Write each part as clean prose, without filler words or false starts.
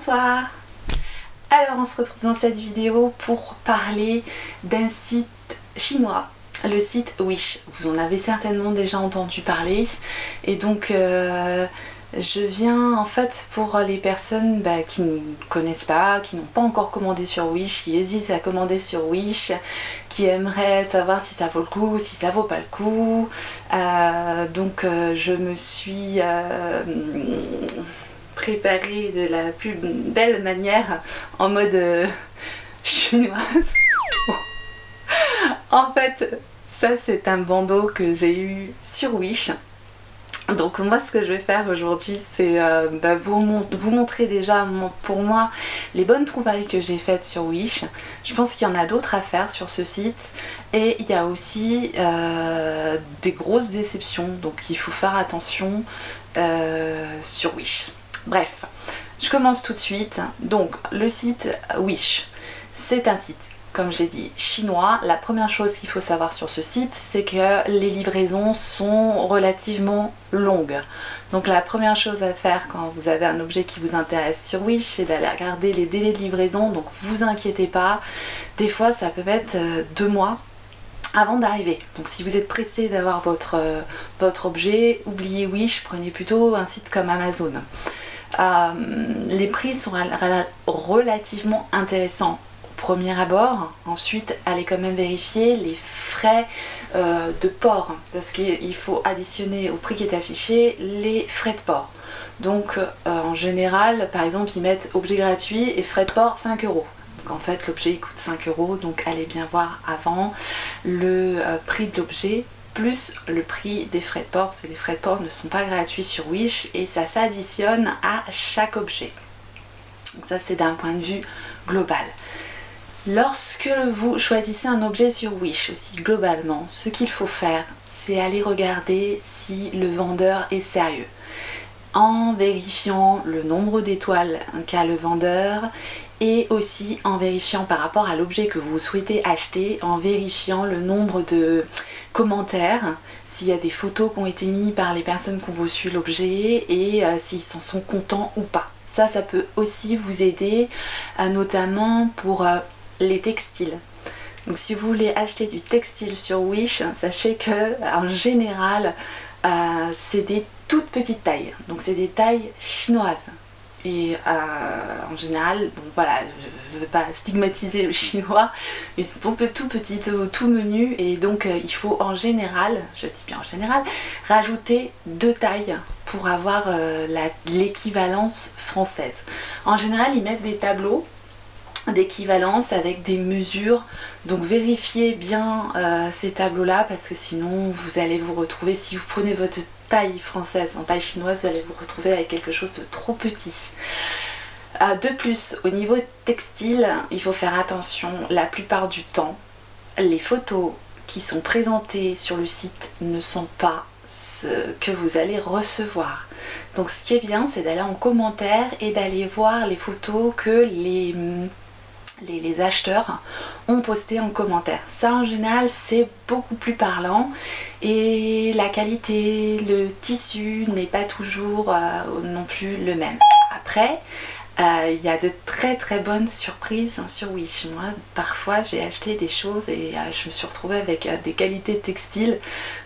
Bonsoir. Alors on se retrouve dans cette vidéo pour parler d'un site chinois, le site Wish. Vous en avez certainement déjà entendu parler et donc je viens en fait pour les personnes qui ne connaissent pas, qui n'ont pas encore commandé sur Wish, qui hésitent à commander sur Wish, qui aimeraient savoir si ça vaut le coup, si ça vaut pas le coup. Donc je me suis préparée de la plus belle manière en mode chinoise. En fait, ça c'est un bandeau que j'ai eu sur Wish. Donc moi ce que je vais faire aujourd'hui c'est vous montrer déjà pour moi les bonnes trouvailles que j'ai faites sur Wish. Je pense qu'il y en a d'autres à faire sur ce site et il y a aussi des grosses déceptions, donc il faut faire attention sur Wish. Bref, je commence tout de suite. Donc le site Wish, c'est un site, comme j'ai dit, chinois. La première chose qu'il faut savoir sur ce site, c'est que les livraisons sont relativement longues. Donc la première chose à faire quand vous avez un objet qui vous intéresse sur Wish, c'est d'aller regarder les délais de livraison. Donc vous inquiétez pas, des fois ça peut mettre 2 mois avant d'arriver. Donc si vous êtes pressé d'avoir votre objet, oubliez Wish, prenez plutôt un site comme Amazon. Les prix sont relativement intéressants premier abord. Ensuite allez quand même vérifier les frais de port, parce qu'il faut additionner au prix qui est affiché les frais de port. Donc en général, par exemple, ils mettent objet gratuit et frais de port 5 euros. Donc en fait l'objet il coûte 5 euros, donc allez bien voir avant le prix de l'objet plus le prix des frais de port, parce que les frais de port ne sont pas gratuits sur Wish et ça s'additionne à chaque objet. Donc ça c'est d'un point de vue global. Lorsque vous choisissez un objet sur Wish aussi globalement, ce qu'il faut faire, c'est aller regarder si le vendeur est sérieux. En vérifiant le nombre d'étoiles qu'a le vendeur et aussi en vérifiant par rapport à l'objet que vous souhaitez acheter, en vérifiant le nombre de commentaires, s'il y a des photos qui ont été mises par les personnes qui ont reçu l'objet et s'ils s'en sont contents ou pas. Ça peut aussi vous aider, notamment pour les textiles. Donc si vous voulez acheter du textile sur Wish, sachez que en général c'est des toutes petites tailles, donc c'est des tailles chinoises et en général, bon voilà, je ne veux pas stigmatiser le chinois, mais c'est un peu tout petit, tout menu, et donc il faut en général, je dis bien en général, rajouter 2 tailles pour avoir l'équivalence française. En général ils mettent des tableaux d'équivalence avec des mesures, donc vérifiez bien ces tableaux là, parce que sinon vous allez vous retrouver, si vous prenez votre taille française en taille chinoise, vous allez vous retrouver avec quelque chose de trop petit. De plus, au niveau textile, il faut faire attention, la plupart du temps les photos qui sont présentées sur le site ne sont pas ce que vous allez recevoir. Donc ce qui est bien, c'est d'aller en commentaire et d'aller voir les photos que les acheteurs ont posté en commentaire. Ça en général c'est beaucoup plus parlant et la qualité, le tissu n'est pas toujours non plus le même. Après il y a de très très bonnes surprises sur Wish. Moi parfois j'ai acheté des choses et je me suis retrouvée avec des qualités textiles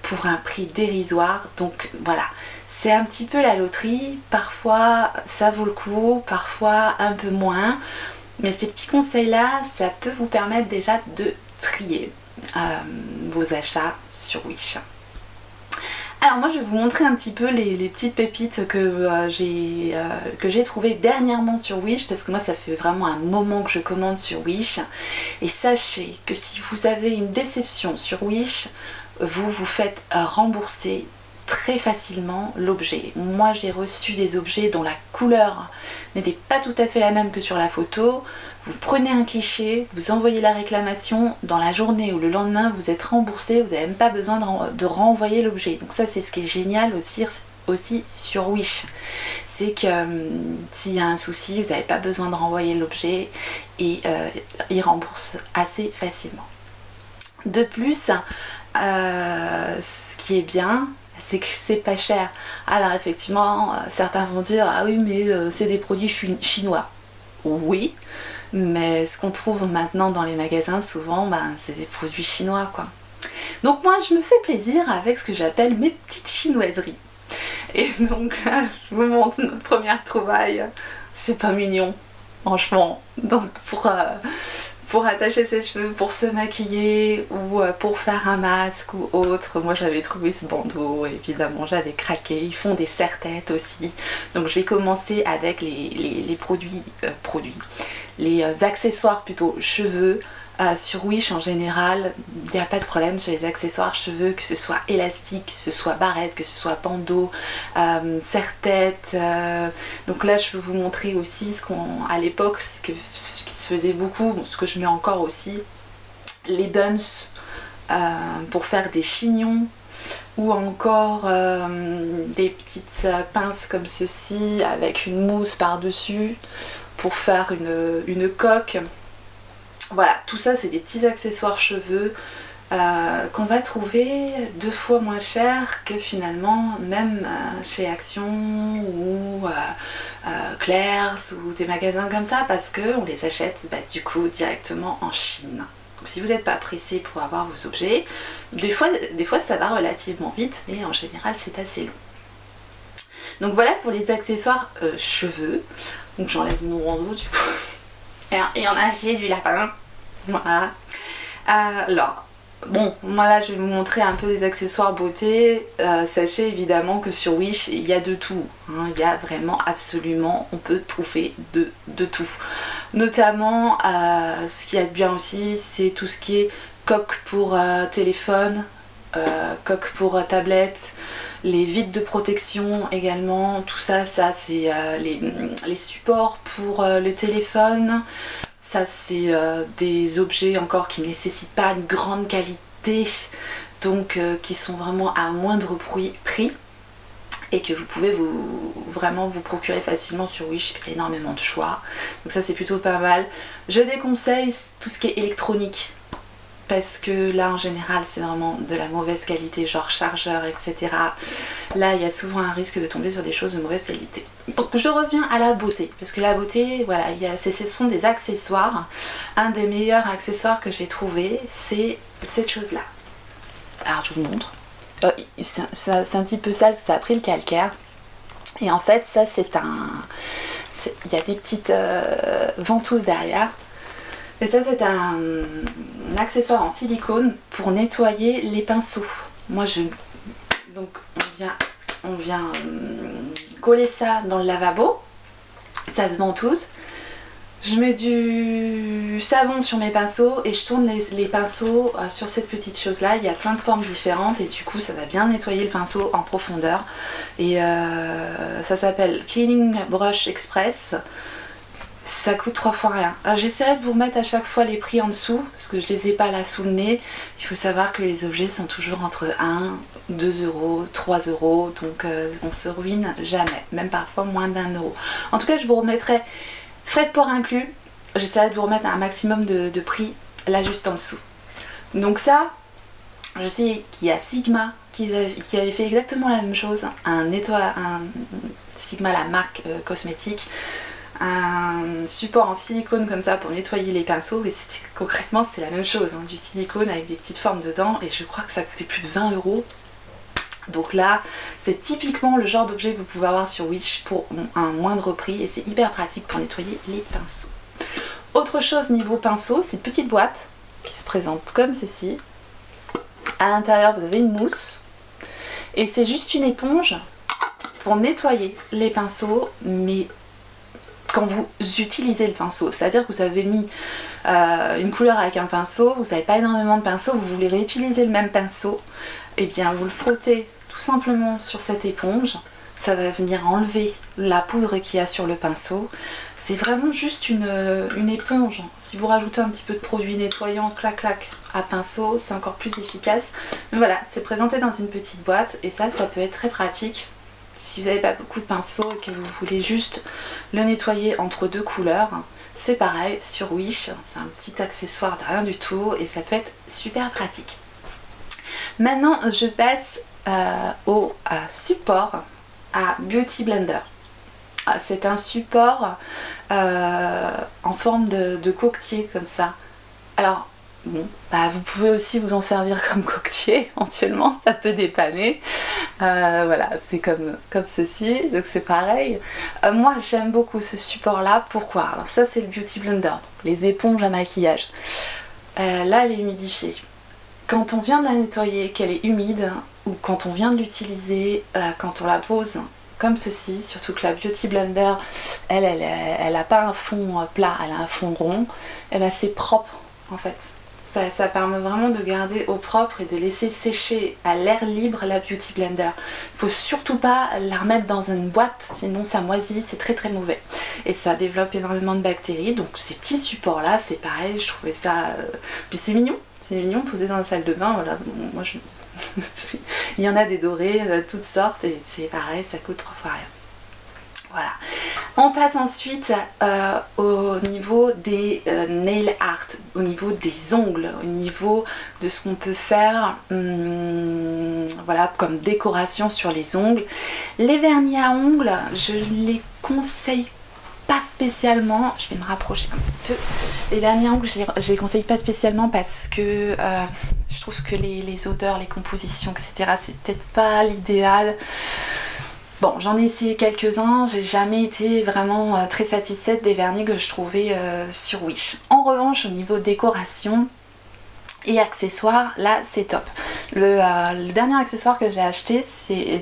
pour un prix dérisoire. Donc voilà, c'est un petit peu la loterie, parfois ça vaut le coup, parfois un peu moins. Mais ces petits conseils là, ça peut vous permettre déjà de trier vos achats sur Wish. Alors moi je vais vous montrer un petit peu les petites pépites que j'ai trouvées dernièrement sur Wish, parce que moi ça fait vraiment un moment que je commande sur Wish. Et sachez que si vous avez une déception sur Wish, vous vous faites rembourser très facilement l'objet. Moi j'ai reçu des objets dont la couleur n'était pas tout à fait la même que sur la photo. Vous prenez un cliché, vous envoyez la réclamation, dans la journée ou le lendemain vous êtes remboursé, vous n'avez même pas besoin de renvoyer l'objet. Donc ça c'est ce qui est génial aussi sur Wish, c'est que s'il y a un souci, vous n'avez pas besoin de renvoyer l'objet et ils remboursent assez facilement. De plus, ce qui est bien, c'est que c'est pas cher. Alors effectivement, certains vont dire ah oui mais c'est des produits chinois. oui, mais ce qu'on trouve maintenant dans les magasins souvent, c'est des produits chinois quoi. Donc moi je me fais plaisir avec ce que j'appelle mes petites chinoiseries. Et donc là je vous montre notre première trouvaille. C'est pas mignon, franchement. Donc pour attacher ses cheveux, pour se maquiller ou pour faire un masque ou autre, moi j'avais trouvé ce bandeau, évidemment j'avais craqué. Ils font des serre-têtes aussi. Donc je vais commencer avec les les accessoires plutôt cheveux. Sur Wish en général, il n'y a pas de problème sur les accessoires cheveux, que ce soit élastique, que ce soit barrette, que ce soit bandeau, serre-tête. Donc là je peux vous montrer aussi ce qu'on, à l'époque, ce qui se faisait beaucoup, ce que je mets encore aussi, les buns pour faire des chignons, ou encore des petites pinces comme ceci avec une mousse par dessus pour faire une coque. Voilà, tout ça c'est des petits accessoires cheveux qu'on va trouver 2 fois moins cher que finalement même chez Action ou Claire's ou des magasins comme ça, parce qu'on les achète du coup directement en Chine. Donc si vous n'êtes pas pressé pour avoir vos objets, des fois ça va relativement vite, mais en général c'est assez long. Donc voilà pour les accessoires cheveux. Donc j'enlève mon bandeau du coup. Et on a assez du lapin. Voilà. Alors, bon, moi là je vais vous montrer un peu des accessoires beauté. Sachez évidemment que sur Wish il y a de tout. Hein. Il y a vraiment absolument, on peut trouver de tout. Notamment, ce qu'il y a de bien aussi, c'est tout ce qui est coque pour téléphone, coque pour tablette. Les vides de protection également, tout ça, c'est les supports pour le téléphone. Ça c'est des objets encore qui ne nécessitent pas une grande qualité, donc qui sont vraiment à moindre prix et que vous pouvez vraiment vous procurer facilement sur Wish. Il y a énormément de choix, donc ça c'est plutôt pas mal. Je déconseille tout ce qui est électronique, parce que là en général c'est vraiment de la mauvaise qualité, genre chargeur, etc. Là il y a souvent un risque de tomber sur des choses de mauvaise qualité. Donc je reviens à la beauté, parce que la beauté, voilà, ce sont des accessoires. Un des meilleurs accessoires que j'ai trouvé, c'est cette chose là. Alors je vous montre. C'est un petit peu sale, ça a pris le calcaire. Et en fait ça il y a des petites ventouses derrière. Et ça c'est un accessoire en silicone pour nettoyer les pinceaux. Donc on vient coller ça dans le lavabo, ça se ventouse. Je mets du savon sur mes pinceaux et je tourne les pinceaux sur cette petite chose là. Il y a plein de formes différentes et du coup ça va bien nettoyer le pinceau en profondeur. Et ça s'appelle Cleaning Brush Express. Ça coûte 3 fois rien. J'essaierai de vous remettre à chaque fois les prix en dessous, parce que je les ai pas là sous le nez. Il faut savoir que les objets sont toujours entre 1, 2 euros, 3 euros, donc on se ruine jamais, même parfois moins d'1 euro. En tout cas je vous remettrai frais de port inclus, j'essaierai de vous remettre un maximum de prix là juste en dessous. Donc ça, je sais qu'il y a Sigma qui avait fait exactement la même chose, un Sigma, la marque cosmétique, un support en silicone comme ça pour nettoyer les pinceaux, et concrètement c'était la même chose, hein, du silicone avec des petites formes dedans, et je crois que ça coûtait plus de 20 euros. Donc là c'est typiquement le genre d'objet que vous pouvez avoir sur Wish pour un moindre prix, et c'est hyper pratique pour nettoyer les pinceaux. Autre chose niveau pinceau, c'est une petite boîte qui se présente comme ceci. À l'intérieur vous avez une mousse et c'est juste une éponge pour nettoyer les pinceaux, mais quand vous utilisez le pinceau, c'est-à-dire que vous avez mis une couleur avec un pinceau, vous n'avez pas énormément de pinceau, vous voulez réutiliser le même pinceau, et bien vous le frottez tout simplement sur cette éponge, ça va venir enlever la poudre qu'il y a sur le pinceau. C'est vraiment juste une éponge. Si vous rajoutez un petit peu de produit nettoyant, clac clac, à pinceau, c'est encore plus efficace. Mais voilà, c'est présenté dans une petite boîte, et ça peut être très pratique. Si vous n'avez pas beaucoup de pinceaux et que vous voulez juste le nettoyer entre 2 couleurs, c'est pareil sur Wish, c'est un petit accessoire de rien du tout et ça peut être super pratique. Maintenant je passe au support, à Beauty Blender. c'est un support en forme de coquetier comme ça. Alors bon, vous pouvez aussi vous en servir comme coquetier éventuellement, ça peut dépanner. Voilà, c'est comme ceci, donc c'est pareil. Moi j'aime beaucoup ce support là, pourquoi? Alors ça c'est le Beauty Blender, donc les éponges à maquillage. Là elle est humidifiée. Quand on vient de la nettoyer, qu'elle est humide, ou quand on vient de l'utiliser, quand on la pose comme ceci, surtout que la Beauty Blender, elle a pas un fond plat, elle a un fond rond, et ben c'est propre en fait. Ça permet vraiment de garder au propre et de laisser sécher à l'air libre la Beauty Blender. Il faut surtout pas la remettre dans une boîte, sinon ça moisit, c'est très très mauvais. Et ça développe énormément de bactéries, donc ces petits supports là, c'est pareil, je trouvais ça... Puis c'est mignon posé dans la salle de bain, voilà, bon, moi je... Il y en a des dorés, toutes sortes, et c'est pareil, ça coûte 3 fois rien. Voilà. On passe ensuite au niveau des nail art, au niveau des ongles, au niveau de ce qu'on peut faire voilà, comme décoration sur les ongles. Les vernis à ongles, je les conseille pas spécialement, je vais me rapprocher un petit peu. Les vernis à ongles, je les conseille pas spécialement parce que je trouve que les odeurs, les compositions, etc., c'est peut-être pas l'idéal. Bon, j'en ai essayé quelques-uns, j'ai jamais été vraiment très satisfaite des vernis que je trouvais sur Wish. En revanche, au niveau décoration et accessoires, là c'est top. Le dernier accessoire que j'ai acheté, c'est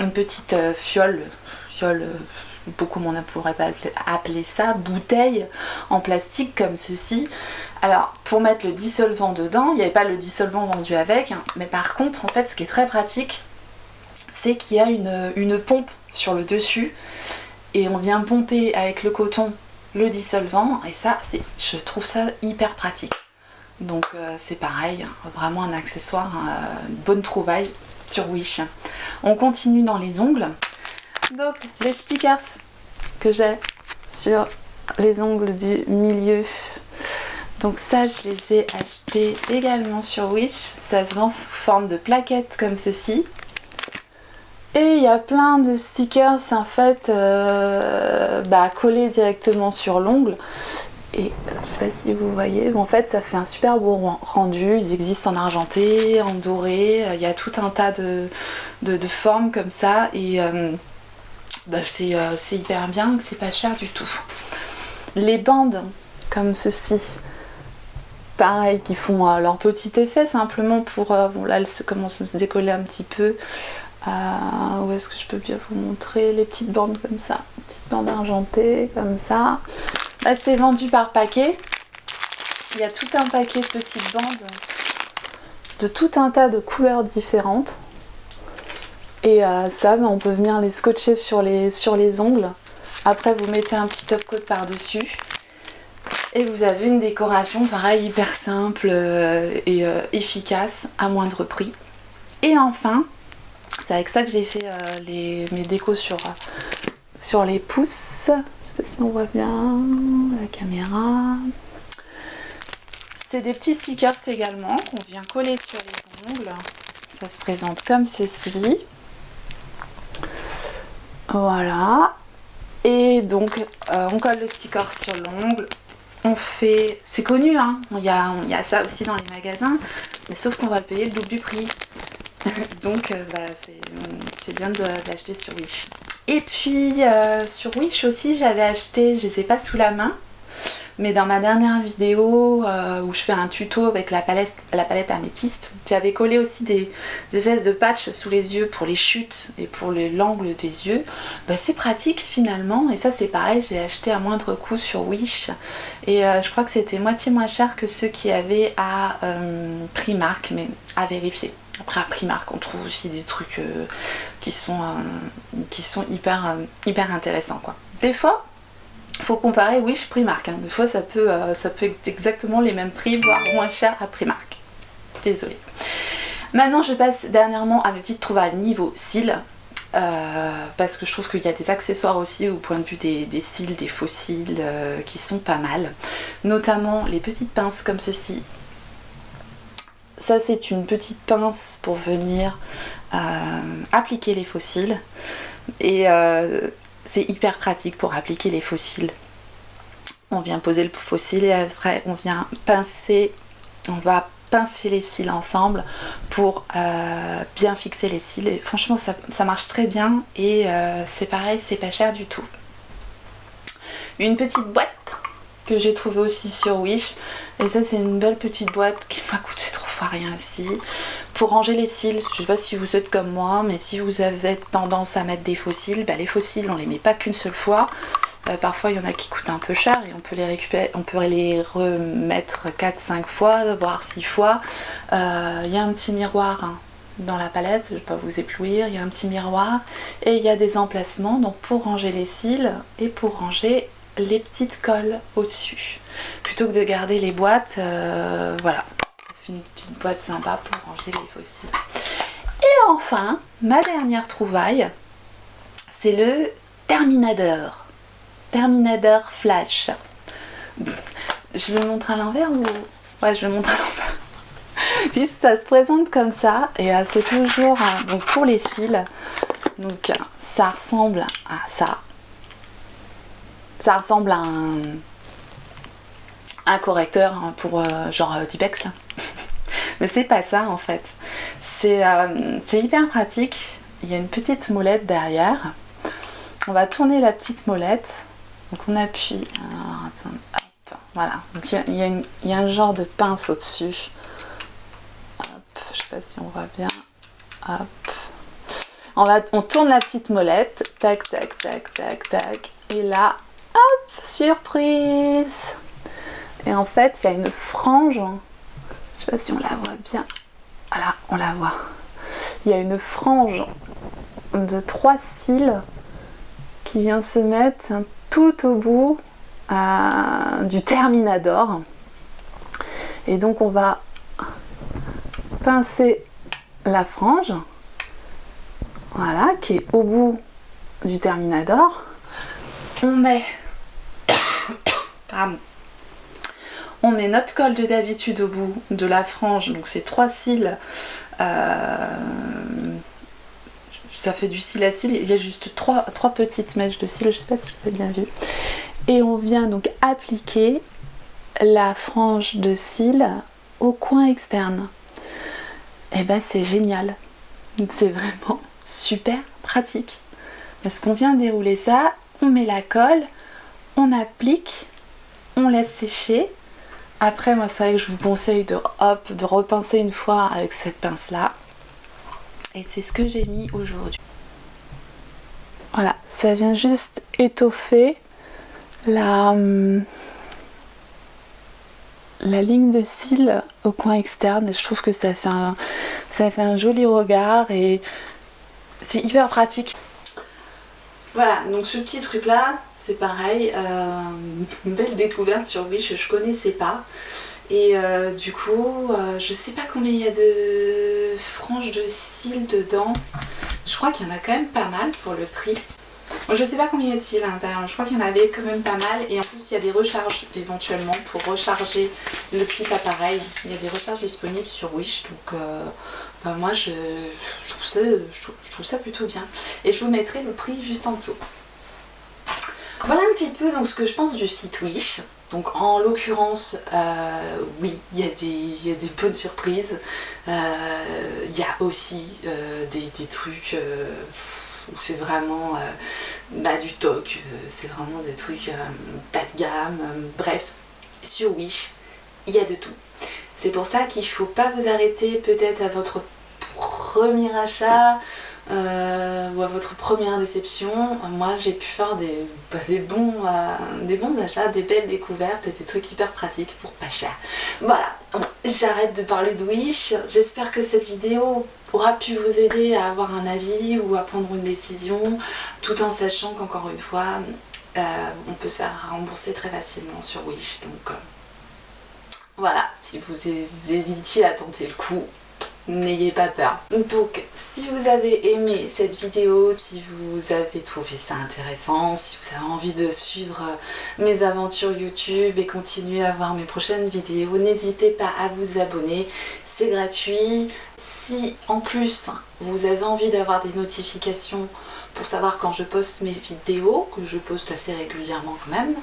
une petite fiole, beaucoup on pourrait pas appeler ça, bouteille en plastique comme ceci. Alors pour mettre le dissolvant dedans, il n'y avait pas le dissolvant vendu avec, hein, mais par contre en fait ce qui est très pratique, c'est qu'il y a une pompe sur le dessus et on vient pomper avec le coton le dissolvant, et ça je trouve ça hyper pratique. Donc c'est pareil, vraiment un accessoire, une bonne trouvaille sur Wish. On continue dans les ongles. Donc les stickers que j'ai sur les ongles du milieu, donc ça je les ai achetés également sur Wish. Ça se vend sous forme de plaquettes comme ceci. Et il y a plein de stickers en fait collés directement sur l'ongle. Et je sais pas si vous voyez, mais en fait ça fait un super beau rendu. Ils existent en argenté, en doré, il y a tout un tas de formes comme ça. Et c'est hyper bien, c'est pas cher du tout. Les bandes comme ceci, pareil, qui font leur petit effet simplement pour... bon là elles commencent à se décoller un petit peu. Où est-ce que je peux bien vous montrer les petites bandes comme ça, petites bandes argentées comme ça. Là c'est vendu par paquet. Il y a tout un paquet de petites bandes de tout un tas de couleurs différentes. Et ça, on peut venir les scotcher sur les ongles. Après vous mettez un petit top coat par dessus. Et vous avez une décoration pareil hyper simple et efficace à moindre prix. Et enfin, c'est avec ça que j'ai fait mes décos sur les pouces. Je sais pas si on voit bien la caméra. C'est des petits stickers également qu'on vient coller sur les ongles. Ça se présente comme ceci. Voilà. Et donc on colle le sticker sur l'ongle. On fait... C'est connu, hein. Il y a ça aussi dans les magasins. Mais sauf qu'on va le payer le double du prix. Donc c'est bien de l'acheter sur Wish. Et puis sur Wish aussi j'avais acheté, je les ai pas sous la main, mais dans ma dernière vidéo où je fais un tuto avec la palette améthyste, j'avais collé aussi des espèces de patchs sous les yeux pour les chutes et pour l'angle des yeux. C'est pratique finalement, et ça c'est pareil, j'ai acheté à moindre coût sur Wish, et je crois que c'était moitié moins cher que ceux qui avaient à Primark, mais à vérifier. Après à Primark on trouve aussi des trucs qui sont hyper intéressants quoi. Des fois il faut comparer Wish Primark, hein. Des fois ça peut être exactement les mêmes prix, voire moins cher à Primark. Désolée. Maintenant je passe dernièrement à mes petites trouvailles niveau cils. Parce que je trouve qu'il y a des accessoires aussi au point de vue des cils, des faux cils qui sont pas mal. Notamment les petites pinces comme ceci. ça c'est une petite pince pour venir appliquer les faux cils. Et c'est hyper pratique pour appliquer les faux cils. On vient poser le faux cil et après on vient pincer, on va pincer les cils ensemble pour bien fixer les cils. Et franchement ça marche très bien et c'est pareil, c'est pas cher du tout. Une petite boîte que j'ai trouvée aussi sur Wish, et ça c'est une belle petite boîte qui m'a coûté 3 fois rien aussi, pour ranger les cils. Je sais pas si vous êtes comme moi, mais si vous avez tendance à mettre des faux cils, les faux cils on les met pas qu'une seule fois. Parfois il y en a qui coûtent un peu cher et on peut les récupérer, on peut les remettre 4-5 fois, voire 6 fois. Il y a un petit miroir dans la palette, je vais pas vous éblouir, il y a un petit miroir et il y a des emplacements donc pour ranger les cils et pour ranger les petites colles au-dessus. Plutôt que de garder les boîtes, voilà, ça fait une petite boîte sympa pour ranger les faux cils. Et enfin, ma dernière trouvaille, c'est le Terminator. Terminator Flash. Je le montre à l'envers ou... Ouais, je le montre à l'envers. Puis ça se présente comme ça et c'est toujours donc pour les cils. Donc ça ressemble à ça. Ça ressemble à un correcteur pour genre Tipex là. Mais c'est pas ça en fait. C'est hyper pratique. Il y a une petite molette derrière. On va tourner la petite molette. Donc on appuie. Alors, attends, hop, voilà. Donc il y a un genre de pince au-dessus. Hop, je sais pas si on voit bien. Hop. On tourne la petite molette. Tac, tac, tac, tac, tac. Et là, hop, surprise. Et en fait, il y a une frange. Je sais pas si on la voit bien. Voilà, on la voit. Il y a une frange de 3 cils qui vient se mettre tout au bout du Terminator. Et donc on va pincer la frange, voilà, qui est au bout du Terminator. On met pardon. On met notre colle de d'habitude au bout de la frange, donc c'est 3 cils. Ça fait du cil à cil, il y a juste 3 petites mèches de cils, je sais pas si vous avez bien vu. Et on vient donc appliquer la frange de cils au coin externe. Et ben c'est génial, c'est vraiment super pratique. Parce qu'on vient dérouler ça, on met la colle, on applique, on laisse sécher. Après moi c'est vrai que je vous conseille de repincer une fois avec cette pince là. Et c'est ce que j'ai mis aujourd'hui. Voilà, ça vient juste étoffer la ligne de cils au coin externe. Et je trouve que ça fait un joli regard et c'est hyper pratique. Voilà, donc ce petit truc là, c'est pareil, une belle découverte sur Wish, je connaissais pas. Et du coup, je sais pas combien il y a de franges de cils dedans. Je crois qu'il y en a quand même pas mal pour le prix. Bon, je sais pas combien il y a de cils à l'intérieur, je crois qu'il y en avait quand même pas mal. Et en plus, il y a des recharges éventuellement pour recharger le petit appareil. Il y a des recharges disponibles sur Wish. Donc moi, je trouve ça plutôt bien. Et je vous mettrai le prix juste en dessous. Voilà un petit peu donc ce que je pense du site Wish. Donc en l'occurrence, oui, il y a des bonnes surprises. Il y a aussi des trucs où c'est vraiment du toc, c'est vraiment des trucs bas de gamme. Bref, sur Wish, il y a de tout. C'est pour ça qu'il ne faut pas vous arrêter peut-être à votre premier achat. Ou à votre première déception. Moi j'ai pu faire des bons achats, des belles découvertes et des trucs hyper pratiques pour pas cher. Voilà, j'arrête de parler de Wish. J'espère que cette vidéo aura pu vous aider à avoir un avis ou à prendre une décision, tout en sachant qu'encore une fois on peut se faire rembourser très facilement sur Wish. Donc voilà, si vous hésitiez à tenter le coup, n'ayez pas peur. Donc si vous avez aimé cette vidéo, si vous avez trouvé ça intéressant, si vous avez envie de suivre mes aventures YouTube et continuer à voir mes prochaines vidéos, n'hésitez pas à vous abonner, c'est gratuit. Si en plus vous avez envie d'avoir des notifications pour savoir quand je poste mes vidéos, que je poste assez régulièrement quand même,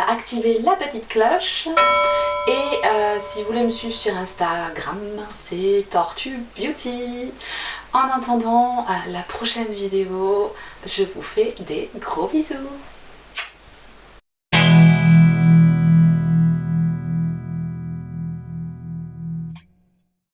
activez la petite cloche. Et si vous voulez me suivre sur Instagram, c'est Tortue Beauty. En attendant la prochaine vidéo, je vous fais des gros bisous.